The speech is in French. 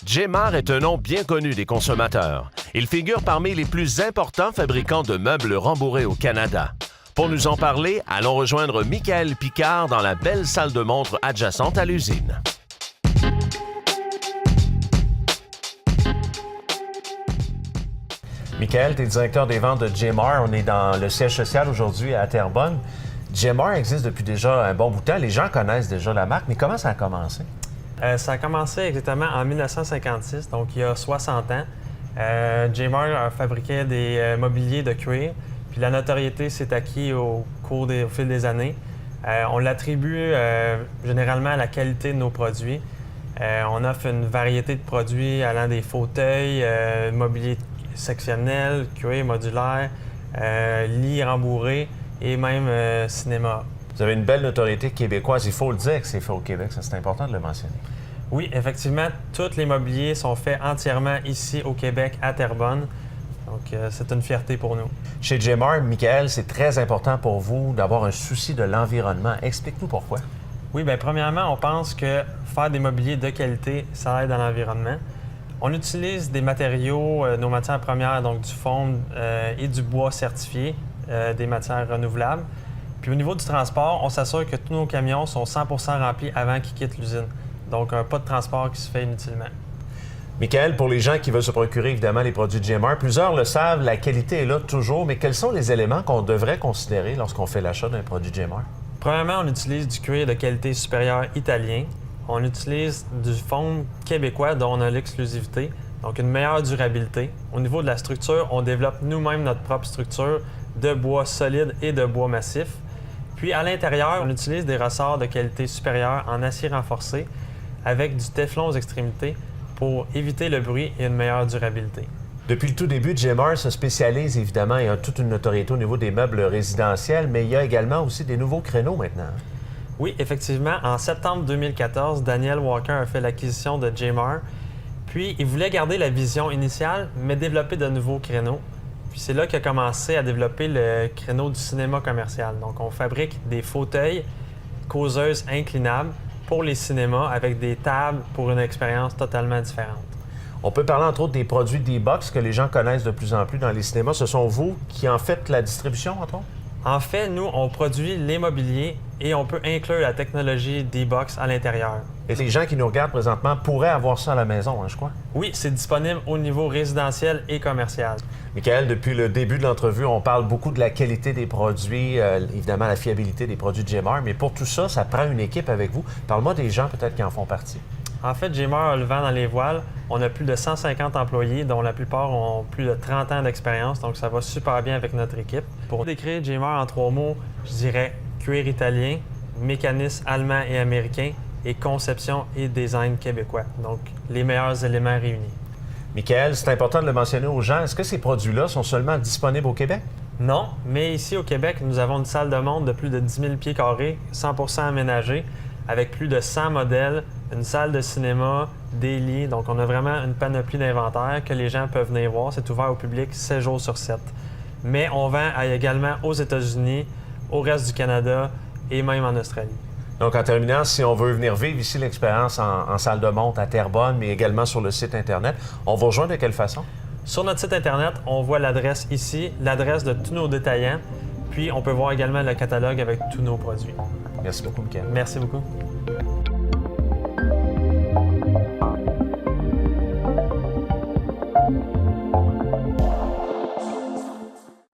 Jmar est un nom bien connu des consommateurs. Il figure parmi les plus importants fabricants de meubles rembourrés au Canada. Pour nous en parler, allons rejoindre Michael Picard dans la belle salle de montre adjacente à l'usine. Michael, tu es directeur des ventes de Jmar. On est dans le siège social aujourd'hui à Terrebonne. Jmar existe depuis déjà un bon bout de temps. Les gens connaissent déjà la marque, mais comment ça a commencé? Ça a commencé exactement en 1956, donc il y a 60 ans. Jmar fabriquait des mobiliers de cuir, puis la notoriété s'est acquise au fil des années. On l'attribue généralement à la qualité de nos produits. On offre une variété de produits allant des fauteuils, mobilier sectionnel, cuir modulaire, lits rembourrés et même cinéma. Vous avez une belle notoriété québécoise. Il faut le dire que c'est fait au Québec, ça c'est important de le mentionner. Oui, effectivement, tous les mobiliers sont faits entièrement ici au Québec, à Terrebonne. Donc, c'est une fierté pour nous. Chez Jmar, Michael, c'est très important pour vous d'avoir un souci de l'environnement. Explique-nous pourquoi. Oui, bien, premièrement, on pense que faire des mobiliers de qualité, ça aide à l'environnement. On utilise des matériaux, nos matières premières, donc du foam et du bois certifié, des matières renouvelables. Puis au niveau du transport, on s'assure que tous nos camions sont 100% remplis avant qu'ils quittent l'usine. Donc, pas de transport qui se fait inutilement. Michael, pour les gens qui veulent se procurer évidemment les produits Jmar, plusieurs le savent, la qualité est là toujours, mais quels sont les éléments qu'on devrait considérer lorsqu'on fait l'achat d'un produit Jmar? Premièrement, on utilise du cuir de qualité supérieure italien. On utilise du foam québécois dont on a l'exclusivité, donc une meilleure durabilité. Au niveau de la structure, on développe nous-mêmes notre propre structure de bois solide et de bois massif. Puis à l'intérieur, on utilise des ressorts de qualité supérieure en acier renforcé avec du téflon aux extrémités pour éviter le bruit et une meilleure durabilité. Depuis le tout début, Jmar se spécialise évidemment et a toute une notoriété au niveau des meubles résidentiels, mais il y a également aussi des nouveaux créneaux maintenant. Oui, effectivement. En septembre 2014, Daniel Walker a fait l'acquisition de Jmar. Puis, il voulait garder la vision initiale, mais développer de nouveaux créneaux. Puis, c'est là qu'il a commencé à développer le créneau du cinéma commercial. Donc, on fabrique des fauteuils causeuses inclinables pour les cinémas avec des tables pour une expérience totalement différente. On peut parler entre autres des produits D-Box que les gens connaissent de plus en plus dans les cinémas. Ce sont vous qui en faites la distribution, entre autres? En fait, nous, on produit les mobiliers et on peut inclure la technologie D-Box à l'intérieur. Et les gens qui nous regardent présentement pourraient avoir ça à la maison, hein, je crois? Oui, c'est disponible au niveau résidentiel et commercial. Michael, depuis le début de l'entrevue, on parle beaucoup de la qualité des produits, évidemment la fiabilité des produits Jmar, mais pour tout ça, ça prend une équipe avec vous. Parle-moi des gens peut-être qui en font partie. En fait, Jmar a le vent dans les voiles. On a plus de 150 employés, dont la plupart ont plus de 30 ans d'expérience, donc ça va super bien avec notre équipe. Pour décrire Jmar en 3 mots, je dirais cuir italien, mécanisme allemand et américain, et conception et design québécois. Donc, les meilleurs éléments réunis. Michael, c'est important de le mentionner aux gens. Est-ce que ces produits-là sont seulement disponibles au Québec? Non, mais ici au Québec, nous avons une salle de montre de plus de 10 000 pieds carrés, 100% aménagée, avec plus de 100 modèles, une salle de cinéma, des lits. Donc, on a vraiment une panoplie d'inventaire que les gens peuvent venir voir. C'est ouvert au public 7 jours sur 7. Mais on vend également aux États-Unis, au reste du Canada et même en Australie. Donc, en terminant, si on veut venir vivre ici l'expérience en salle de montre à Terrebonne, mais également sur le site Internet, on va rejoindre de quelle façon? Sur notre site Internet, on voit l'adresse ici, l'adresse de tous nos détaillants, puis on peut voir également le catalogue avec tous nos produits. Merci beaucoup, Michael. Merci beaucoup.